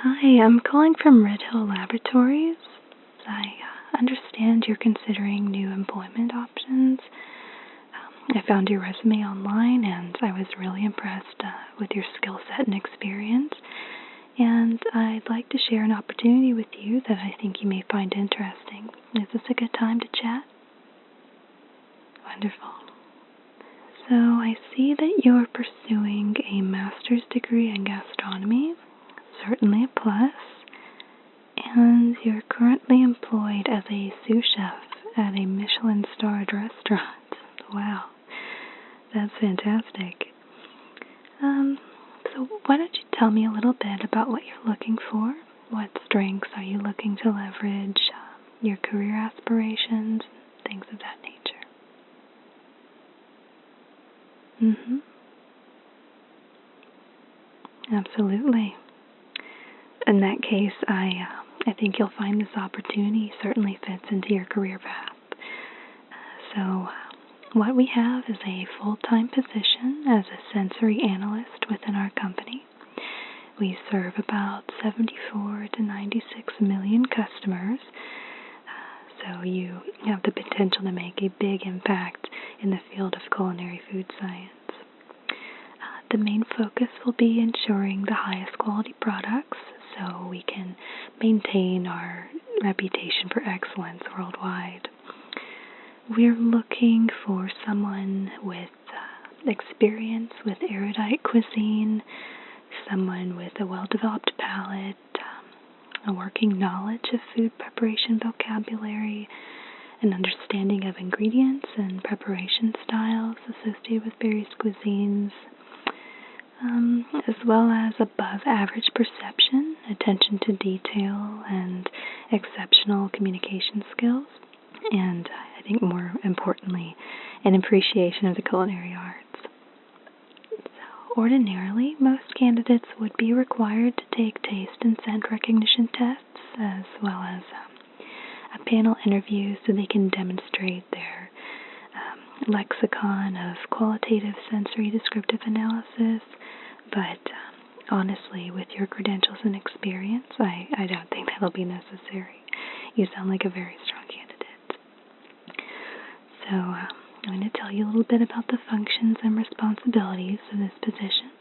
Hi, I'm calling from Red Hill Laboratories. I understand you're considering new employment options. I found your resume online and I was really impressed with your skill set and experience. And I'd like to share an opportunity with you that I think you may find interesting. Is this a good time to chat? Wonderful. So I see that you're pursuing a master's degree in gastronomy. Certainly a plus. And you're currently employed as a sous chef at a Michelin-starred restaurant. Wow, that's fantastic. So why don't you tell me a little bit about what you're looking for? What strengths are you looking to leverage? Your career aspirations, things of that nature. Absolutely. In that case, I think you'll find this opportunity certainly fits into your career path. So what we have is a full-time position as a sensory analyst within our company. We serve about 74 to 96 million customers, so you have the potential to make a big impact in the field of culinary food science. The main focus will be ensuring the highest quality products so we can maintain our reputation for excellence worldwide. We're looking for someone with experience with erudite cuisine, someone with a well-developed palate, a working knowledge of food preparation vocabulary, an understanding of ingredients and preparation styles associated with various cuisines, as well as above-average perception, attention to detail, and exceptional communication skills, and I think more importantly, an appreciation of the culinary arts. So, ordinarily, most candidates would be required to take taste and scent recognition tests, as well as a panel interview so they can demonstrate their lexicon of qualitative sensory descriptive analysis. But honestly, with your credentials and experience, I don't think that'll be necessary. You sound like a very strong candidate. So I'm going to tell you a little bit about the functions and responsibilities of this position.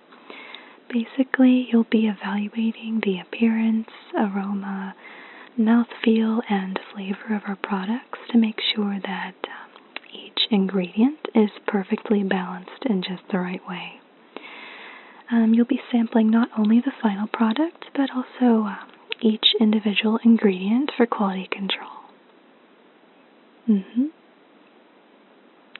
Basically, you'll be evaluating the appearance, aroma, mouthfeel, and flavor of our products to make sure that each ingredient is perfectly balanced in just the right way. You'll be sampling not only the final product, but also each individual ingredient for quality control.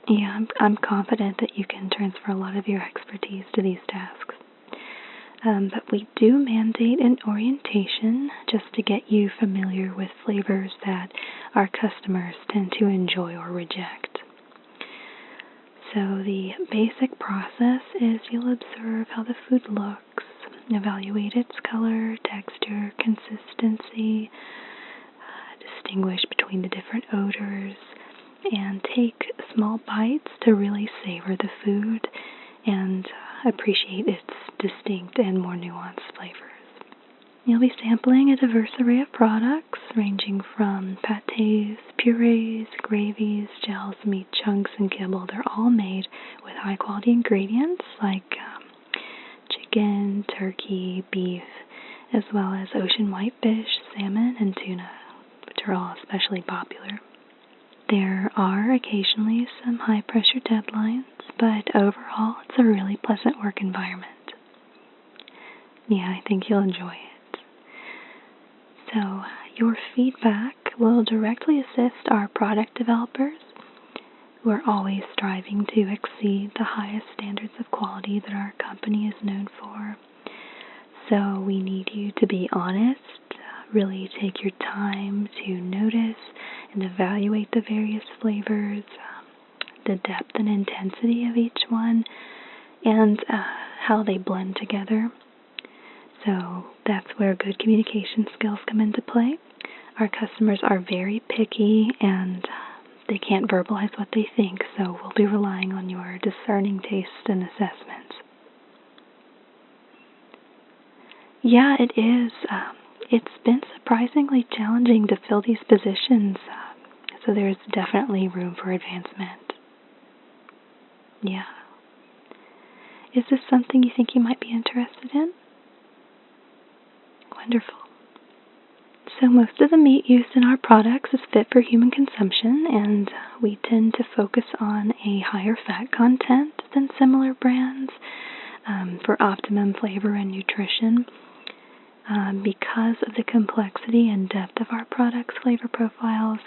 Yeah, I'm confident that you can transfer a lot of your expertise to these tasks. But we do mandate an orientation just to get you familiar with flavors that our customers tend to enjoy or reject. So the basic process is you'll observe how the food looks, evaluate its color, texture, consistency, distinguish between the different odors, and take small bites to really savor the food and appreciate its distinct and more nuanced flavors. You'll be sampling a diverse array of products ranging from pâtés, purees, gravies, gels, meat chunks, and kibble. They're all made with high-quality ingredients like chicken, turkey, beef, as well as ocean whitefish, salmon, and tuna, which are all especially popular. There are occasionally some high-pressure deadlines, but overall it's a really pleasant work environment. Yeah, I think you'll enjoy it. So your feedback will directly assist our product developers. We're always striving to exceed the highest standards of quality that our company is known for. So we need you to be honest, really take your time to notice and evaluate the various flavors, the depth and intensity of each one, and how they blend together. So that's where good communication skills come into play. Our customers are very picky and they can't verbalize what they think, so we'll be relying on your discerning taste and assessments. Yeah, it is. It's been surprisingly challenging to fill these positions, so there's definitely room for advancement. Yeah. Is this something you think you might be interested in? Wonderful. So most of the meat used in our products is fit for human consumption, and we tend to focus on a higher fat content than similar brands for optimum flavor and nutrition. Because of the complexity and depth of our products' flavor profiles,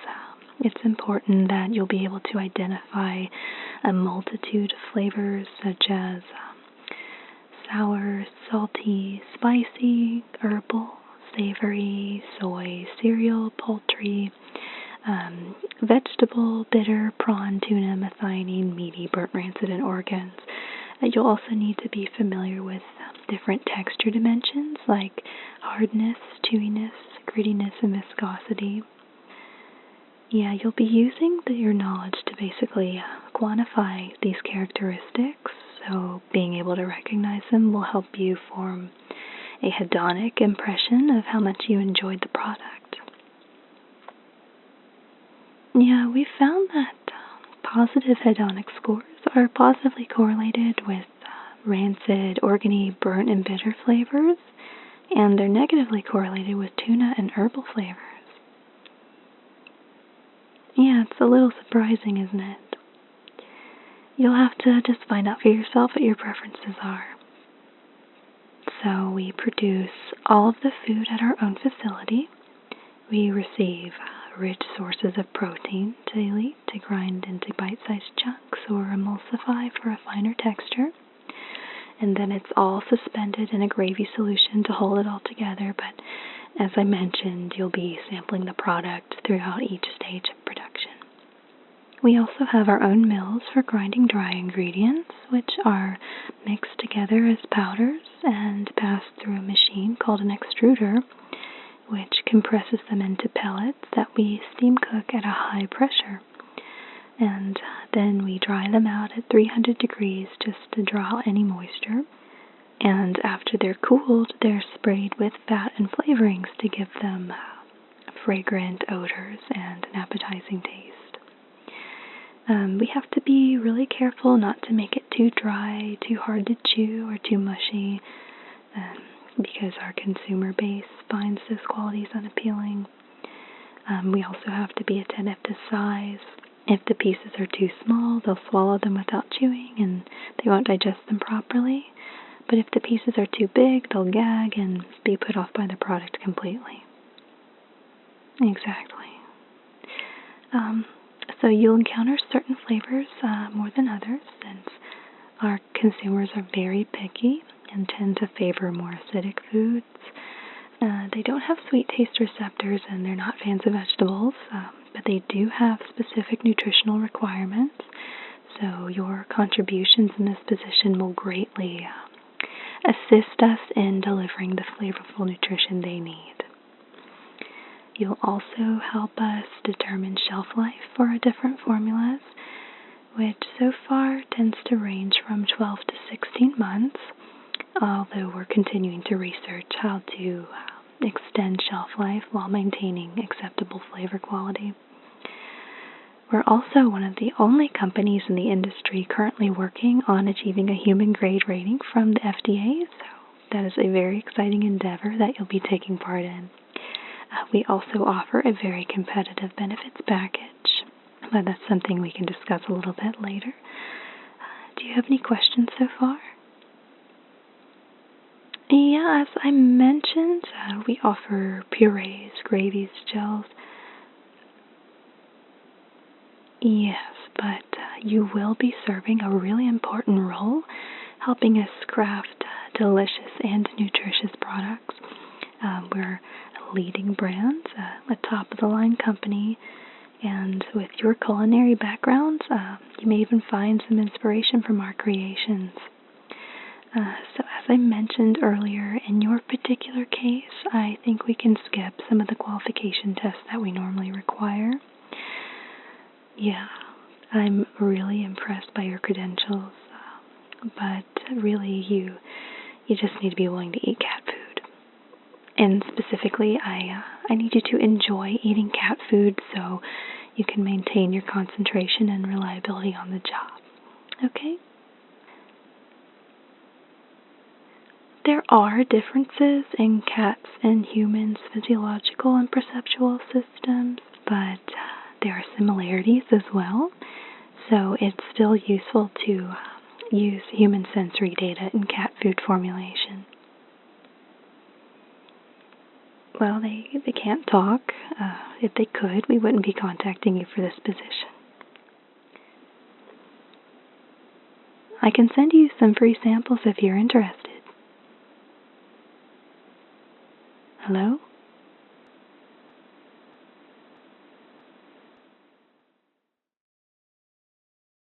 it's important that you'll be able to identify a multitude of flavors such as sour, salty, spicy, herbal, savory, soy, cereal, poultry, vegetable, bitter, prawn, tuna, methionine, meaty, burnt, rancid, and organs. You'll also need to be familiar with different texture dimensions like hardness, chewiness, grittiness, and viscosity. Yeah, you'll be using your knowledge to basically quantify these characteristics, so being able to recognize them will help you form a hedonic impression of how much you enjoyed the product. Yeah, we found that positive hedonic scores are positively correlated with rancid, organy, burnt, and bitter flavors, and they're negatively correlated with tuna and herbal flavors. Yeah, it's a little surprising, isn't it? You'll have to just find out for yourself what your preferences are. So we produce all of the food at our own facility. We receive rich sources of protein daily to grind into bite-sized chunks or emulsify for a finer texture. And then it's all suspended in a gravy solution to hold it all together. But as I mentioned, you'll be sampling the product throughout each stage of production. We also have our own mills for grinding dry ingredients, which are mixed together as powders and passed through a machine called an extruder, which compresses them into pellets that we steam cook at a high pressure. And then we dry them out at 300 degrees just to draw out any moisture. And after they're cooled, they're sprayed with fat and flavorings to give them fragrant odors and an appetizing taste. We have to be really careful not to make it too dry, too hard to chew, or too mushy, because our consumer base finds those qualities unappealing. We also have to be attentive to size. If the pieces are too small, they'll swallow them without chewing, and they won't digest them properly. But if the pieces are too big, they'll gag and be put off by the product completely. Exactly. So you'll encounter certain flavors more than others, since our consumers are very picky and tend to favor more acidic foods. They don't have sweet taste receptors, and they're not fans of vegetables, but they do have specific nutritional requirements. So your contributions in this position will greatly assist us in delivering the flavorful nutrition they need. You'll also help us determine shelf life for our different formulas, which so far tends to range from 12 to 16 months, although we're continuing to research how to extend shelf life while maintaining acceptable flavor quality. We're also one of the only companies in the industry currently working on achieving a human grade rating from the FDA, so that is a very exciting endeavor that you'll be taking part in. We also offer a very competitive benefits package, but that's something we can discuss a little bit later. Do you have any questions so far? Yeah, as I mentioned, we offer purees, gravies, gels. Yes, but you will be serving a really important role, helping us craft delicious and nutritious products. We're a leading brand, a top-of-the-line company, and with your culinary background, you may even find some inspiration from our creations. So as I mentioned earlier, in your particular case, I think we can skip some of the qualification tests that we normally require. Yeah, I'm really impressed by your credentials, but really you just need to be willing to eat cat food. And specifically, I need you to enjoy eating cat food so you can maintain your concentration and reliability on the job. Okay? There are differences in cats and humans' physiological and perceptual systems, but there are similarities as well. So it's still useful to use human sensory data in cat food formulation. Well, they can't talk. If they could, we wouldn't be contacting you for this position. I can send you some free samples if you're interested. Hello?